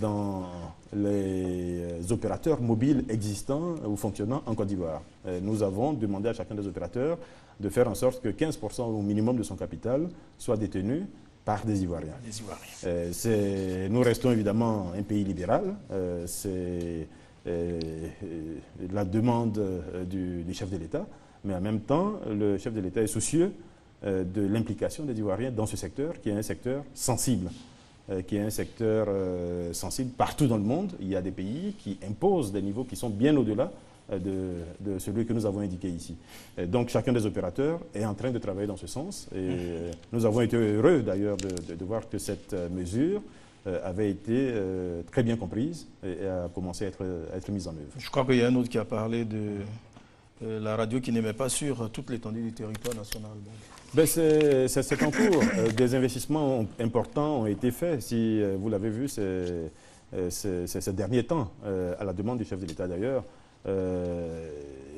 dans les opérateurs mobiles existants ou fonctionnant en Côte d'Ivoire. Nous avons demandé à chacun des opérateurs de faire en sorte que 15% au minimum de son capital soit détenu par des Ivoiriens. Nous restons évidemment un pays libéral. C'est la demande du chef de l'État, mais en même temps, le chef de l'État est soucieux de l'implication des Ivoiriens dans ce secteur, qui est un secteur sensible. Qui est un secteur sensible partout dans le monde. Il y a des pays qui imposent des niveaux qui sont bien au-delà de celui que nous avons indiqué ici. Donc chacun des opérateurs est en train de travailler dans ce sens. Et nous avons été heureux d'ailleurs de voir que cette mesure avait été très bien comprise et a commencé à être mise en œuvre. Je crois qu'il y a un autre qui a parlé de la radio qui n'émet pas sur toute l'étendue du territoire national. Ben c'est en cours. Des investissements importants ont été faits. Si vous l'avez vu ces derniers temps, à la demande du chef de l'État d'ailleurs,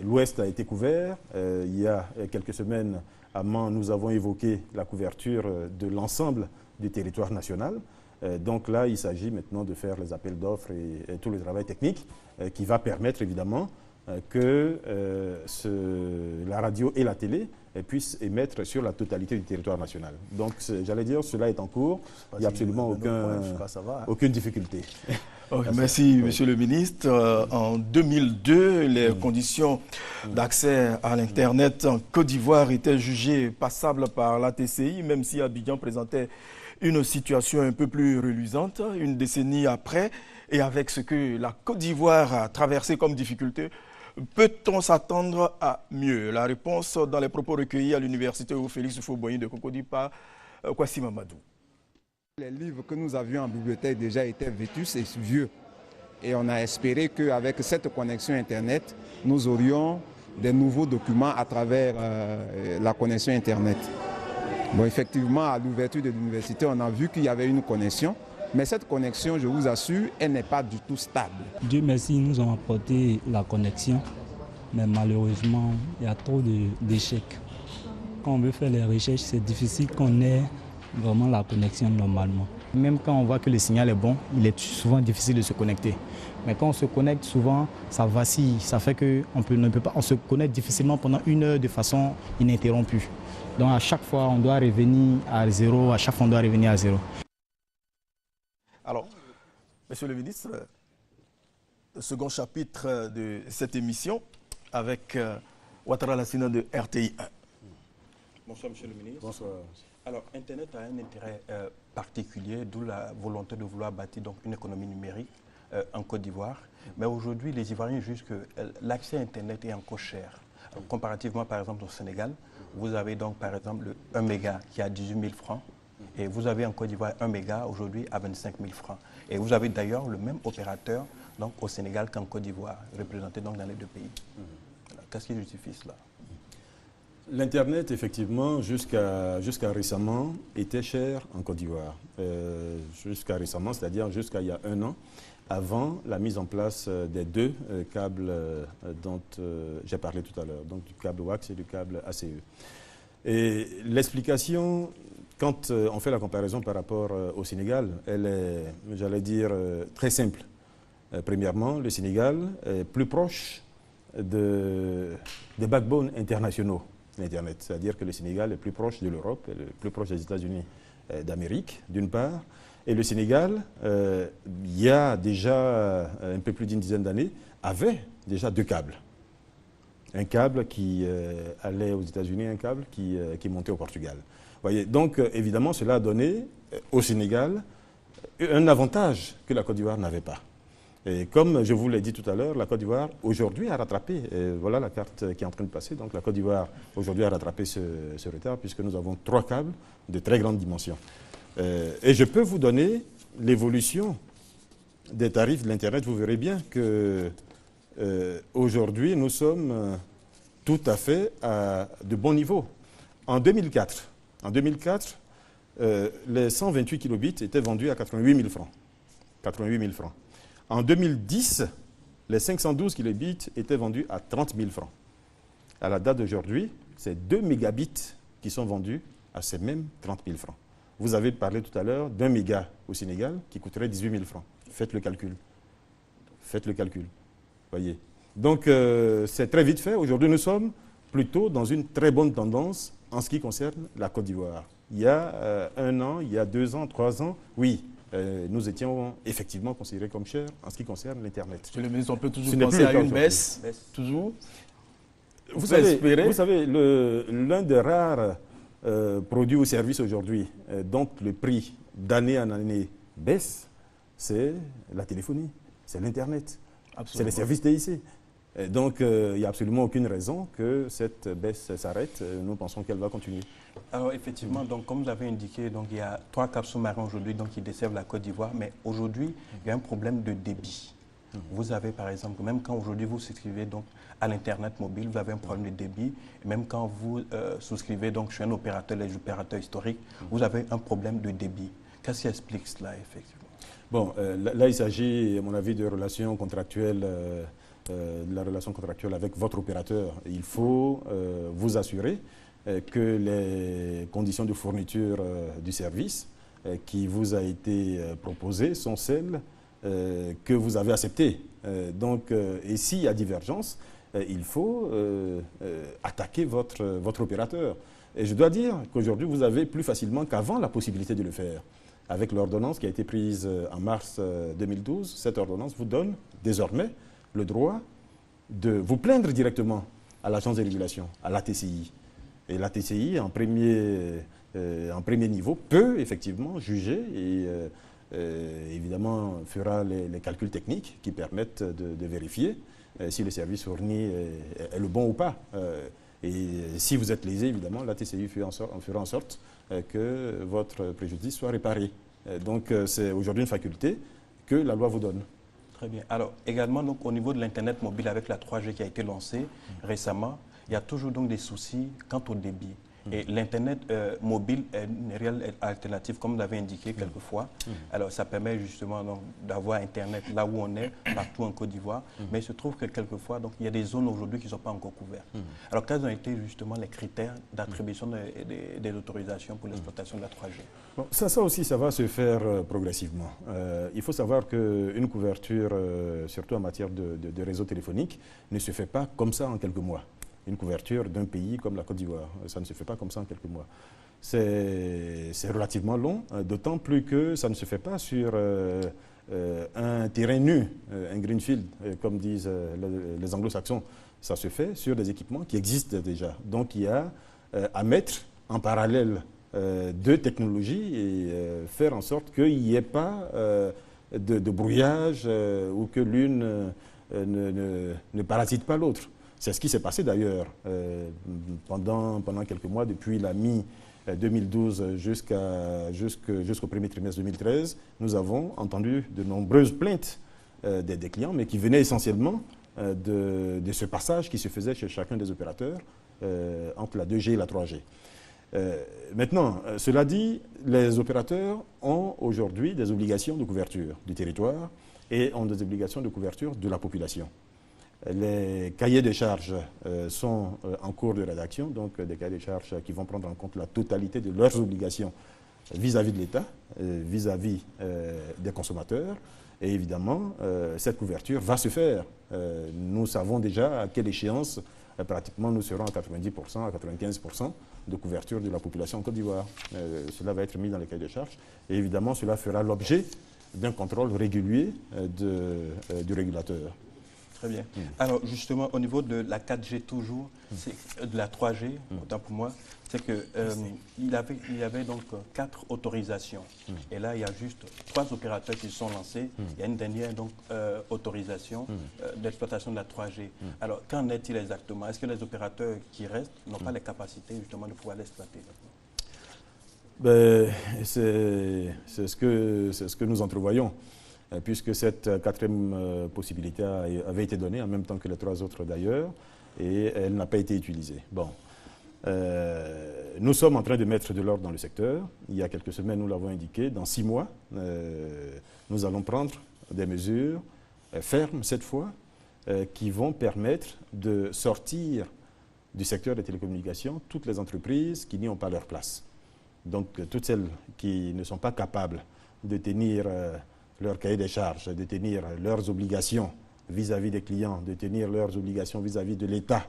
l'Ouest a été couvert. Il y a quelques semaines, à Mans, nous avons évoqué la couverture de l'ensemble du territoire national. Donc là, il s'agit maintenant de faire les appels d'offres et tout le travail technique qui va permettre évidemment que la radio et la télé puissent émettre sur la totalité du territoire national. Donc, j'allais dire, cela est en cours. Il n'y a absolument aucune difficulté. Merci, Monsieur le ministre. En 2002, les conditions d'accès à l'Internet en Côte d'Ivoire étaient jugées passables par l'ATCI, même si Abidjan présentait une situation un peu plus reluisante. Une décennie après, et avec ce que la Côte d'Ivoire a traversé comme difficulté, peut-on s'attendre à mieux? La réponse dans les propos recueillis à l'université où Félix Houphouët-Boigny de Cocody par Kwasi Mamadou. Les livres que nous avions en bibliothèque déjà étaient vétus et vieux. Et on a espéré qu'avec cette connexion Internet, nous aurions des nouveaux documents à travers la connexion Internet. Bon, effectivement, à l'ouverture de l'université, on a vu qu'il y avait une connexion. Mais cette connexion, je vous assure, elle n'est pas du tout stable. Dieu merci, ils nous ont apporté la connexion, mais malheureusement, il y a trop d'échecs. Quand on veut faire les recherches, c'est difficile qu'on ait vraiment la connexion normalement. Même quand on voit que le signal est bon, il est souvent difficile de se connecter. Mais quand on se connecte, souvent, ça vacille. Ça fait qu'on se connecte difficilement pendant 1 heure de façon ininterrompue. Donc à chaque fois, on doit revenir à zéro, Alors, Monsieur le ministre, le second chapitre de cette émission avec Ouattara Lassina de RTI 1. Bonsoir, Monsieur le ministre. Bonsoir. Alors, Internet a un intérêt particulier, d'où la volonté de vouloir bâtir donc, une économie numérique en Côte d'Ivoire. Mais aujourd'hui, les Ivoiriens jugent que l'accès à Internet est encore cher. Comparativement, par exemple, au Sénégal, vous avez donc, par exemple, le 1 méga qui est à 18 000 francs. Et vous avez en Côte d'Ivoire 1 méga aujourd'hui à 25 000 francs. Et vous avez d'ailleurs le même opérateur donc, au Sénégal qu'en Côte d'Ivoire, représenté donc dans les deux pays. Qu'est-ce qui justifie cela? L'Internet, effectivement, jusqu'à récemment, était cher en Côte d'Ivoire. Jusqu'à récemment, c'est-à-dire jusqu'à il y a 1 an, avant la mise en place des 2 câbles dont j'ai parlé tout à l'heure, donc du câble WAX et du câble ACE. Et l'explication, quand on fait la comparaison par rapport au Sénégal, elle est, j'allais dire, très simple. Premièrement, le Sénégal est plus proche des backbones internationaux d'Internet. C'est-à-dire que le Sénégal est plus proche de l'Europe, est plus proche des États-Unis d'Amérique, d'une part. Et le Sénégal, il y a déjà un peu plus d'une dizaine d'années, avait déjà 2 câbles. Un câble qui allait aux États-Unis, un câble qui montait au Portugal. Voyez, donc, évidemment, cela a donné au Sénégal un avantage que la Côte d'Ivoire n'avait pas. Et comme je vous l'ai dit tout à l'heure, la Côte d'Ivoire aujourd'hui a rattrapé, voilà la carte qui est en train de passer, donc la Côte d'Ivoire aujourd'hui a rattrapé ce retard puisque nous avons 3 câbles de très grande dimension. Et je peux vous donner l'évolution des tarifs de l'Internet, vous verrez bien que aujourd'hui nous sommes tout à fait à de bons niveaux. En 2004, les 128 kilobits étaient vendus à 88 000 francs. 88 000 francs. En 2010, les 512 kilobits étaient vendus à 30 000 francs. À la date d'aujourd'hui, c'est 2 mégabits qui sont vendus à ces mêmes 30 000 francs. Vous avez parlé tout à l'heure d'1 méga au Sénégal qui coûterait 18 000 francs. Faites le calcul. Faites le calcul. Voyez. Donc, c'est très vite fait. Aujourd'hui, nous sommes plutôt dans une très bonne tendance en ce qui concerne la Côte d'Ivoire. Il y a 1 an, il y a 2 ans, 3 ans, oui. Nous étions effectivement considérés comme chers en ce qui concerne l'Internet. Monsieur le ministre, on peut toujours penser à une baisse. Toujours. Vous savez, l'un des rares produits ou services aujourd'hui dont le prix d'année en année baisse, c'est la téléphonie, c'est l'Internet, c'est les services TIC. Donc, il n'y a absolument aucune raison que cette baisse s'arrête. Nous pensons qu'elle va continuer. Alors, effectivement, donc, comme vous l'avez indiqué, donc, il y a 3 câbles sous-marins aujourd'hui qui desservent la Côte d'Ivoire. Mais aujourd'hui, il y a un problème de débit. Vous avez, par exemple, même quand aujourd'hui vous souscrivez donc, à l'Internet mobile, vous avez un problème de débit. Et même quand vous souscrivez donc, chez un opérateur, les opérateurs historiques, vous avez un problème de débit. Qu'est-ce qui explique cela, effectivement? Bon, là, il s'agit, à mon avis, de relations contractuelles. De la relation contractuelle avec votre opérateur. Il faut vous assurer que les conditions de fourniture du service qui vous a été proposées sont celles que vous avez acceptées. Et s'il y a divergence, il faut attaquer votre opérateur. Et je dois dire qu'aujourd'hui, vous avez plus facilement qu'avant la possibilité de le faire. Avec l'ordonnance qui a été prise en mars 2012, cette ordonnance vous donne désormais le droit de vous plaindre directement à l'agence de régulation, à l'ATCI. Et l'ATCI, en premier niveau, peut effectivement juger et évidemment fera les calculs techniques qui permettent de vérifier si le service fourni est le bon ou pas. Et si vous êtes lésé, évidemment, l'ATCI fera en sorte que votre préjudice soit réparé. Donc c'est aujourd'hui une faculté que la loi vous donne. Très bien. Alors, également, donc, au niveau de l'Internet mobile avec la 3G qui a été lancée récemment, il y a toujours donc des soucis quant au débit. Et l'Internet mobile est une réelle alternative, comme vous l'avez indiqué quelquefois. Alors, ça permet justement d'avoir Internet là où on est, partout en Côte d'Ivoire. Mais il se trouve que quelquefois, donc, il y a des zones aujourd'hui qui ne sont pas encore couvertes. Alors, quels ont été justement les critères d'attribution des autorisations pour l'exploitation de la 3G? Bon, ça aussi, ça va se faire progressivement. Il faut savoir qu'une couverture, surtout en matière de réseau téléphonique, ne se fait pas comme ça en quelques mois. Une couverture d'un pays comme la Côte d'Ivoire, ça ne se fait pas comme ça en quelques mois. C'est relativement long, d'autant plus que ça ne se fait pas sur un terrain nu, un greenfield, comme disent les anglo-saxons. Ça se fait sur des équipements qui existent déjà. Donc il y a à mettre en parallèle deux technologies et faire en sorte qu'il n'y ait pas de brouillage ou que l'une ne parasite pas l'autre. C'est ce qui s'est passé d'ailleurs pendant quelques mois, depuis la mi-2012 jusqu'au premier trimestre 2013. Nous avons entendu de nombreuses plaintes des clients, mais qui venaient essentiellement de ce passage qui se faisait chez chacun des opérateurs entre la 2G et la 3G. Maintenant, cela dit, les opérateurs ont aujourd'hui des obligations de couverture du territoire et ont des obligations de couverture de la population. Les cahiers de charges sont en cours de rédaction, donc des cahiers de charges qui vont prendre en compte la totalité de leurs obligations vis-à-vis de l'État, vis-à-vis des consommateurs. Et évidemment, cette couverture va se faire. Nous savons déjà à quelle échéance, pratiquement, nous serons à 90%, à 95% de couverture de la population en Côte d'Ivoire. Cela va être mis dans les cahiers de charges. Et évidemment, cela fera l'objet d'un contrôle régulier du régulateur. Très bien. Alors justement, au niveau de la 4G toujours, de la 3G, autant pour moi, c'est que il y avait donc 4 autorisations. Et là, il y a juste 3 opérateurs qui sont lancés. Il y a une dernière donc, autorisation d'exploitation de la 3G. Alors, qu'en est-il exactement? Est-ce que les opérateurs qui restent n'ont pas les capacités justement de pouvoir l'exploiter? C'est ce que nous entrevoyons, puisque cette 4e possibilité avait été donnée en même temps que les 3 autres d'ailleurs, et elle n'a pas été utilisée. Bon. Nous sommes en train de mettre de l'ordre dans le secteur. Il y a quelques semaines, nous l'avons indiqué, dans 6 mois, nous allons prendre des mesures fermes cette fois, qui vont permettre de sortir du secteur des télécommunications toutes les entreprises qui n'y ont pas leur place. Donc toutes celles qui ne sont pas capables de tenir leur cahier des charges, de tenir leurs obligations vis-à-vis des clients, de tenir leurs obligations vis-à-vis de l'État,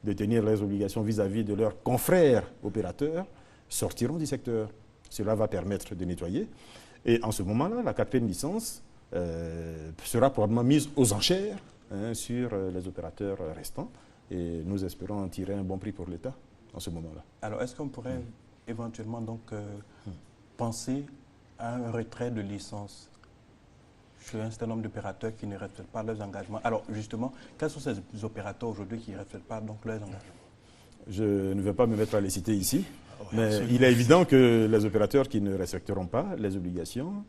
de tenir leurs obligations vis-à-vis de leurs confrères opérateurs, sortiront du secteur. Cela va permettre de nettoyer. Et en ce moment-là, la 4e licence sera probablement mise aux enchères sur les opérateurs restants. Et nous espérons en tirer un bon prix pour l'État en ce moment-là. Alors, est-ce qu'on pourrait éventuellement donc penser à un retrait de licence chez un certain nombre d'opérateurs qui ne respectent pas leurs engagements? Alors justement, quels sont ces opérateurs aujourd'hui qui ne respectent pas donc leurs engagements? Je ne vais pas me mettre à les citer ici, mais il est évident que les opérateurs qui ne respecteront pas les obligations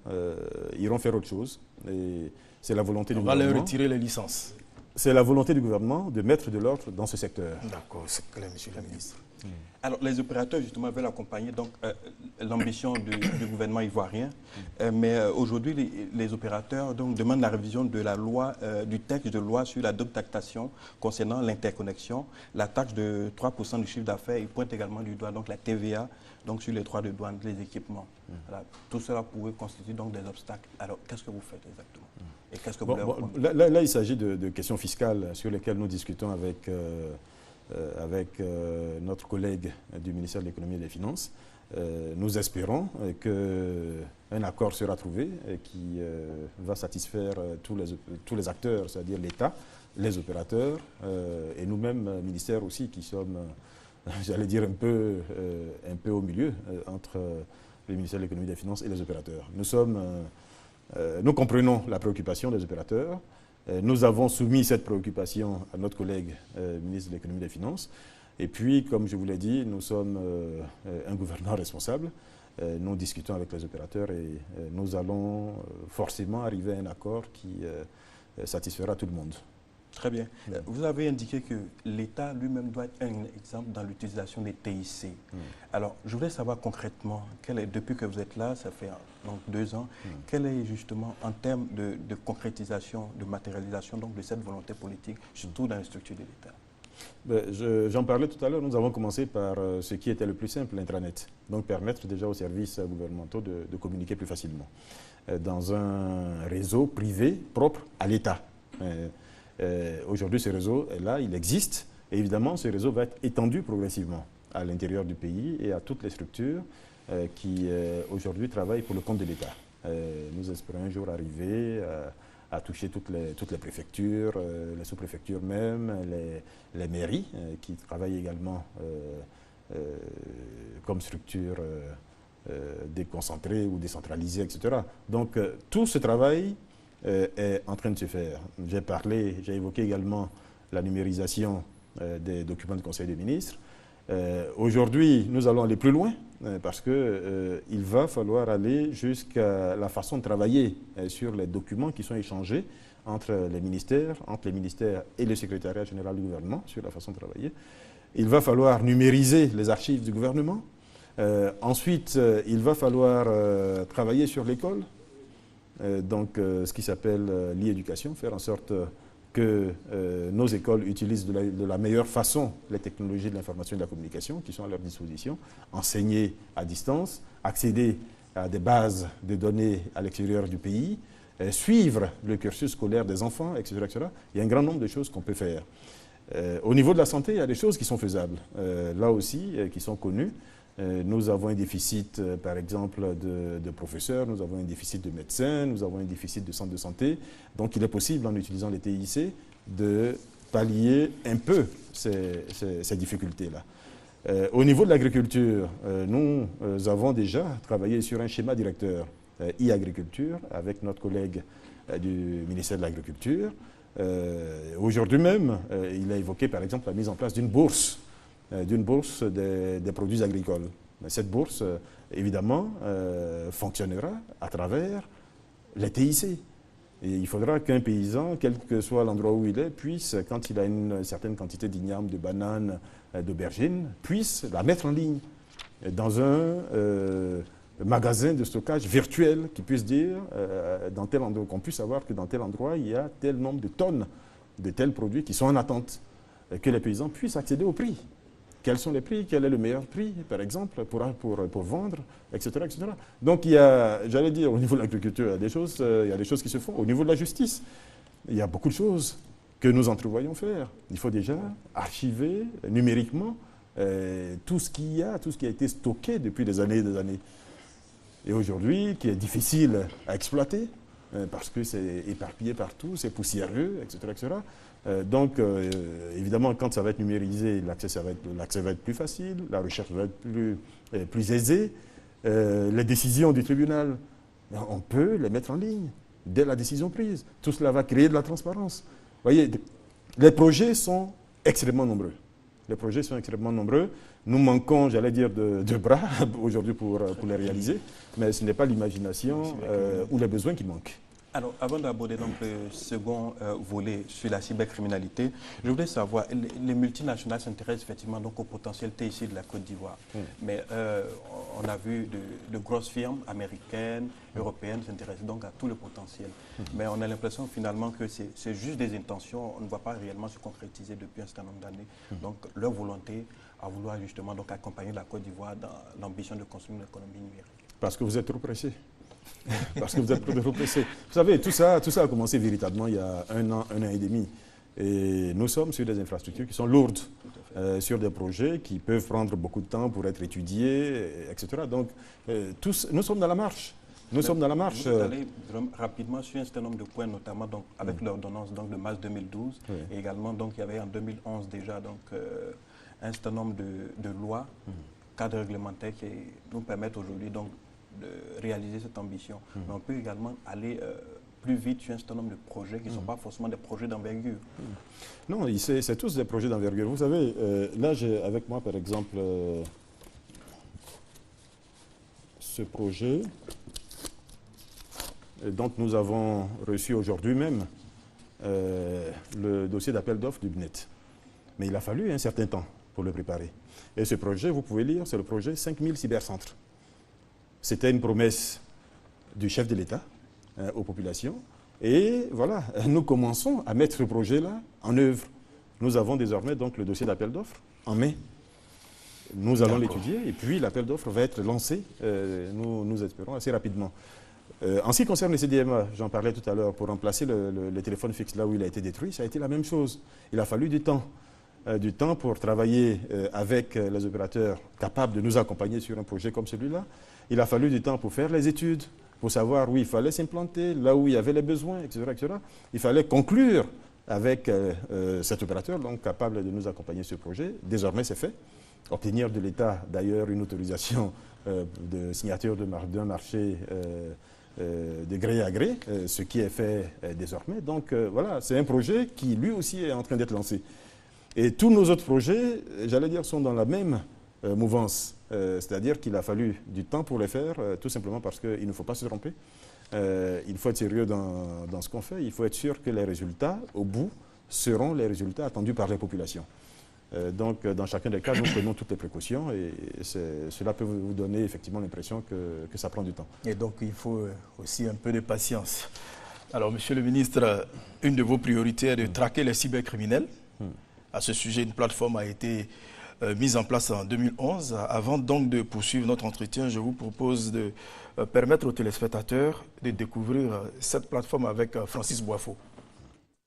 iront faire autre chose. Et c'est la volonté du gouvernement. On va leur retirer les licences. C'est la volonté du gouvernement de mettre de l'ordre dans ce secteur. D'accord, c'est clair, monsieur le ministre. Alors, les opérateurs, justement, veulent accompagner l'ambition du gouvernement ivoirien. Mais aujourd'hui, les opérateurs donc, demandent la révision de la loi, du texte de loi sur la double taxation concernant l'interconnexion, la taxe de 3% du chiffre d'affaires. Ils pointent également du doigt donc, la TVA donc, sur les droits de douane, les équipements. Voilà, tout cela pourrait constituer donc, des obstacles. Alors, qu'est-ce que vous faites exactement? Et qu'est-ce que vous là, il s'agit de questions fiscales sur lesquelles nous discutons avec notre collègue du ministère de l'Économie et des Finances. Nous espérons qu'un accord sera trouvé qui va satisfaire tous les acteurs, c'est-à-dire l'État, les opérateurs et nous-mêmes, ministère aussi, qui sommes, j'allais dire, un peu au milieu entre le ministère de l'Économie et des Finances et les opérateurs. Nous comprenons la préoccupation des opérateurs. Nous avons soumis cette préoccupation à notre collègue ministre de l'Économie et des Finances. Et puis, comme je vous l'ai dit, nous sommes un gouvernement responsable. Nous discutons avec les opérateurs et nous allons forcément arriver à un accord qui satisfera tout le monde. Très bien. Vous avez indiqué que l'État lui-même doit être un exemple dans l'utilisation des TIC. Alors, je voulais savoir concrètement, depuis que vous êtes là, ça fait donc 2 ans, quel est justement, en termes de concrétisation, de matérialisation donc, de cette volonté politique, surtout dans les structures de l'État? J'en parlais tout à l'heure, nous avons commencé par ce qui était le plus simple, l'intranet. Donc permettre déjà aux services gouvernementaux de communiquer plus facilement dans un réseau privé propre à l'État. Aujourd'hui, ce réseau est là, il existe. Et évidemment, ce réseau va être étendu progressivement à l'intérieur du pays et à toutes les structures qui aujourd'hui travaillent pour le compte de l'État. Nous espérons un jour arriver à toucher toutes les préfectures, les sous-préfectures même, les mairies qui travaillent également comme structure déconcentrée ou décentralisée, etc. Donc tout ce travail est en train de se faire. J'ai évoqué également la numérisation des documents du Conseil des ministres. Aujourd'hui, nous allons aller plus loin parce qu'il va falloir aller jusqu'à la façon de travailler sur les documents qui sont échangés entre les ministères et le secrétariat général du gouvernement sur la façon de travailler. il va falloir numériser les archives du gouvernement. Ensuite, il va falloir travailler sur l'école, donc ce qui s'appelle l'e-éducation, faire en sorte que nos écoles utilisent de la meilleure façon les technologies de l'information et de la communication qui sont à leur disposition, enseigner à distance, accéder à des bases de données à l'extérieur du pays, suivre le cursus scolaire des enfants, etc., etc. Il y a un grand nombre de choses qu'on peut faire. Au niveau de la santé, il y a des choses qui sont faisables, là aussi, qui sont connues. Nous avons un déficit, par exemple, de professeurs, nous avons un déficit de médecins, nous avons un déficit de centres de santé. Donc, il est possible, en utilisant les TIC, de pallier un peu ces difficultés-là. Au niveau de l'agriculture, nous avons déjà travaillé sur un schéma directeur e-agriculture avec notre collègue du ministère de l'Agriculture. Aujourd'hui même, il a évoqué, par exemple, la mise en place d'une bourse des produits agricoles. Cette bourse, évidemment, fonctionnera à travers les TIC. Et il faudra qu'un paysan, quel que soit l'endroit où il est, puisse, quand il a une certaine quantité d'igname, de bananes, d'aubergines, puisse la mettre en ligne dans un magasin de stockage virtuel qui puisse dire, dans tel endroit, qu'on puisse savoir que dans tel endroit, il y a tel nombre de tonnes de tels produits qui sont en attente, et que les paysans puissent accéder au prix. Quels sont les prix? Quel est le meilleur prix, par exemple, pour vendre, etc., etc. Donc, il y a, j'allais dire, au niveau de l'agriculture, il y a des choses qui se font. Au niveau de la justice, il y a beaucoup de choses que nous entrevoyons faire. Il faut déjà archiver numériquement tout ce qui a été stocké depuis des années et des années. Et aujourd'hui, qui est difficile à exploiter, parce que c'est éparpillé partout, c'est poussiéreux, etc., etc. Donc, évidemment, quand ça va être numérisé, l'accès va être plus facile, la recherche va être plus aisée. Les décisions du tribunal, on peut les mettre en ligne dès la décision prise. Tout cela va créer de la transparence. Vous voyez, les projets sont extrêmement nombreux. Les projets sont extrêmement nombreux. Nous manquons, j'allais dire, de bras aujourd'hui pour les réaliser, mais ce n'est pas l'imagination ou les besoins qui manquent. Alors, avant d'aborder donc le second volet sur la cybercriminalité, je voulais savoir, les multinationales s'intéressent effectivement donc au potentiel TIC de la Côte d'Ivoire. Mais on a vu de grosses firmes américaines, européennes s'intéressent donc à tout le potentiel. Mais on a l'impression finalement que c'est juste des intentions, on ne voit pas réellement se concrétiser depuis un certain nombre d'années. Donc, leur volonté à vouloir justement donc accompagner la Côte d'Ivoire dans l'ambition de construire une économie numérique. Parce que vous êtes trop pressé. Parce que vous êtes trop pressé. Vous savez, tout ça a commencé véritablement il y a un an et demi. Et nous sommes sur des infrastructures qui sont lourdes, sur des projets qui peuvent prendre beaucoup de temps pour être étudiés, etc. Donc, nous sommes dans la marche. Nous sommes dans la marche. Vous allez rapidement sur un certain nombre de points, notamment donc, avec l'ordonnance de mars 2012. Et également, donc, il y avait en 2011 déjà donc, un certain nombre de lois, cadres réglementaires qui nous permettent aujourd'hui donc de réaliser cette ambition. Mais on peut également aller plus vite sur un certain nombre de projets qui ne sont pas forcément des projets d'envergure. Non, c'est tous des projets d'envergure. Vous savez, là j'ai avec moi par exemple ce projet dont nous avons reçu aujourd'hui même le dossier d'appel d'offres du BNET. Mais il a fallu un certain temps pour le préparer. Et ce projet, vous pouvez lire, c'est le projet 5000 cybercentres. C'était une promesse du chef de l'État aux populations. Et voilà, nous commençons à mettre ce projet-là en œuvre. Nous avons désormais donc le dossier d'appel d'offres en mai. Nous allons l'étudier et puis l'appel d'offres va être lancé, nous espérons, assez rapidement. En ce qui concerne les CDMA, j'en parlais tout à l'heure, pour remplacer le téléphone fixe là où il a été détruit, ça a été la même chose. Il a fallu du temps pour travailler avec les opérateurs capables de nous accompagner sur un projet comme celui-là. Il a fallu du temps pour faire les études, pour savoir où il fallait s'implanter, là où il y avait les besoins, etc., etc. Il fallait conclure avec cet opérateur, donc capable de nous accompagner sur ce projet. Désormais, c'est fait. Obtenir de l'État, d'ailleurs, une autorisation de signature d'un marché de gré à gré, ce qui est fait désormais. Donc voilà, c'est un projet qui, lui aussi, est en train d'être lancé. Et tous nos autres projets, j'allais dire, sont dans la même mouvance. C'est-à-dire qu'il a fallu du temps pour les faire, tout simplement parce qu'il ne faut pas se tromper. Il faut être sérieux dans ce qu'on fait. Il faut être sûr que les résultats, au bout, seront les résultats attendus par les populations. Donc, dans chacun des cas, nous prenons toutes les précautions et cela peut vous donner effectivement l'impression que ça prend du temps. Et donc, il faut aussi un peu de patience. Alors, Monsieur le ministre, une de vos priorités est de traquer les cybercriminels. À ce sujet, une plateforme a été mise en place en 2011. Avant donc de poursuivre notre entretien, je vous propose de permettre aux téléspectateurs de découvrir cette plateforme avec Francis Boifo.